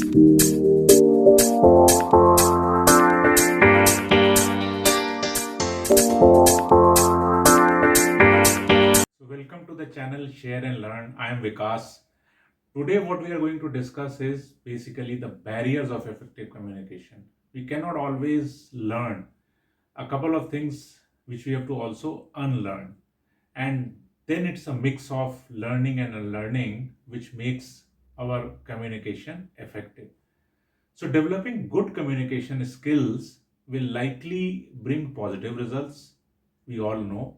So welcome to the channel Share and Learn. I am Vikas. Today what we are going to discuss is basically the barriers of effective communication. We cannot always learn a couple of things which we have to also unlearn. And then it's a mix of learning and unlearning which makes our communication effective. So developing good communication skills will likely bring positive results. We all know,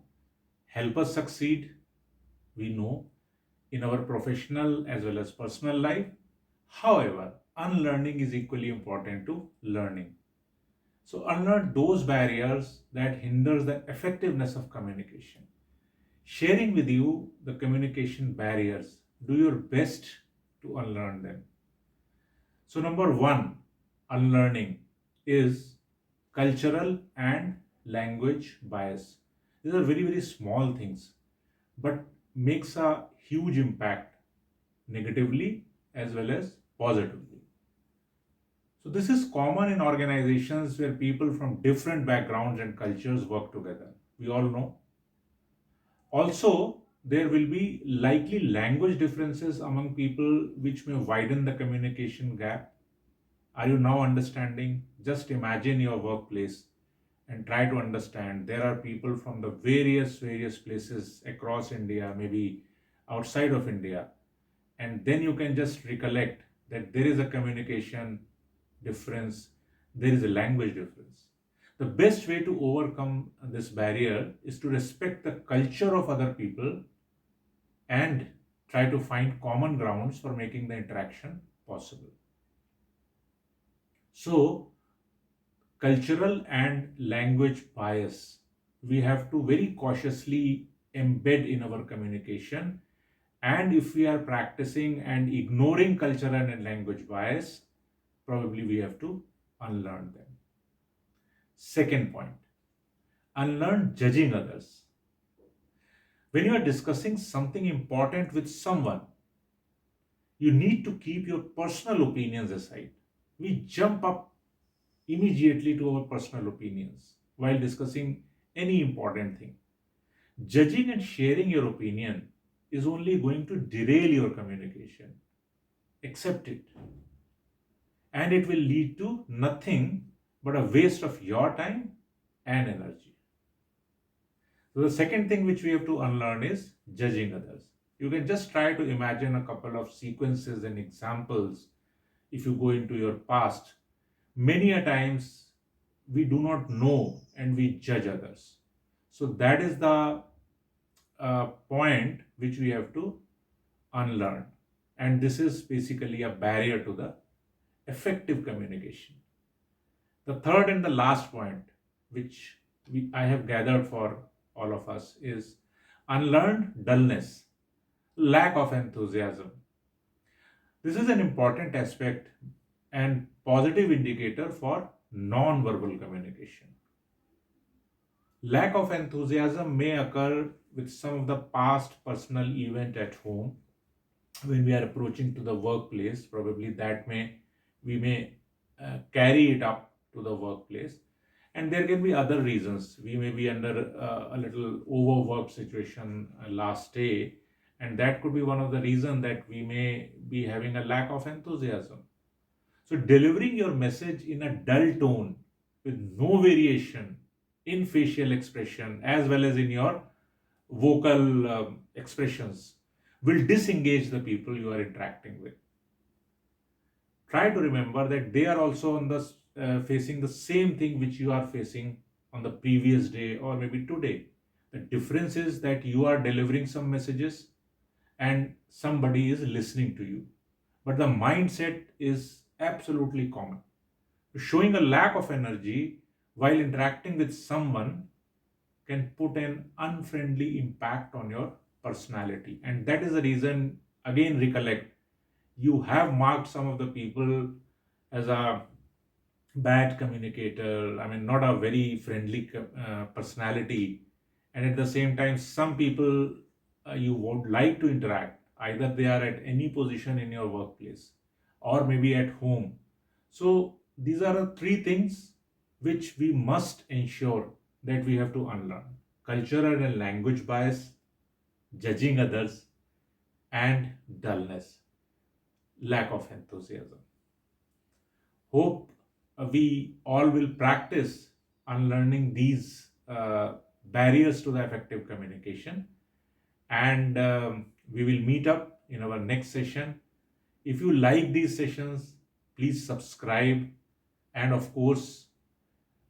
help us succeed, we know, in our professional as well as personal life. However, unlearning is equally important to learning. So unlearn those barriers that hinders the effectiveness of communication. Sharing with you the communication barriers, do your best to unlearn them. So number one, unlearning is cultural and language bias. These are very, very small things, but makes a huge impact negatively as well as positively. So this is common in organizations where people from different backgrounds and cultures work together. We all know. Also, there will be likely language differences among people which may widen the communication gap. Are you now understanding? Just imagine your workplace and try to understand. There are people from the various places across India, maybe outside of India, and then you can just recollect that there is a communication difference, there is a language difference. The best way to overcome this barrier is to respect the culture of other people and try to find common grounds for making the interaction possible. So, cultural and language bias, we have to very cautiously embed in our communication. And if we are practicing and ignoring cultural and language bias, probably we have to unlearn them. Second point, unlearn judging others. When you are discussing something important with someone, you need to keep your personal opinions aside. We jump up immediately to our personal opinions while discussing any important thing. Judging and sharing your opinion is only going to derail your communication. Accept it. And it will lead to nothing but a waste of your time and energy. So, the second thing which we have to unlearn is judging others. You can just try to imagine a couple of sequences and examples if you go into your past. Many a times we do not know and we judge others. So, that is the point which we have to unlearn. And this is basically a barrier to the effective communication. The third and the last point, which I have gathered for all of us, is unlearned dullness, lack of enthusiasm. This is an important aspect and positive indicator for non-verbal communication. Lack of enthusiasm may occur with some of the past personal event at home when we are approaching to the workplace. Probably that may we may carry it up to the workplace, and there can be other reasons. We may be under a little overworked situation last day, and that could be one of the reasons that we may be having a lack of enthusiasm. So delivering your message in a dull tone with no variation in facial expression as well as in your vocal expressions will disengage the people you are interacting with. Try to remember that they are also on the facing the same thing which you are facing on the previous day or maybe today. The difference is that you are delivering some messages and somebody is listening to you, but the mindset is absolutely common. Showing a lack of energy while interacting with someone can put an unfriendly impact on your personality, and that is the reason, again, recollect, you have marked some of the people as a bad communicator, I mean, not a very friendly personality. And at the same time, some people you would like to interact, either they are at any position in your workplace, or maybe at home. So these are the three things which we must ensure that we have to unlearn: cultural and language bias, judging others, and dullness, lack of enthusiasm. Hope we all will practice unlearning these barriers to the effective communication, and we will meet up in our next session. If you like these sessions, please subscribe, and of course,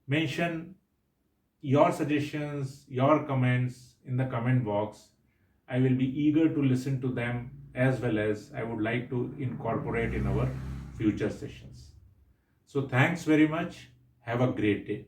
mention your suggestions, your comments in the comment box. I will be eager to listen to them, as well as I would like to incorporate in our future sessions. So, thanks very much. Have a great day.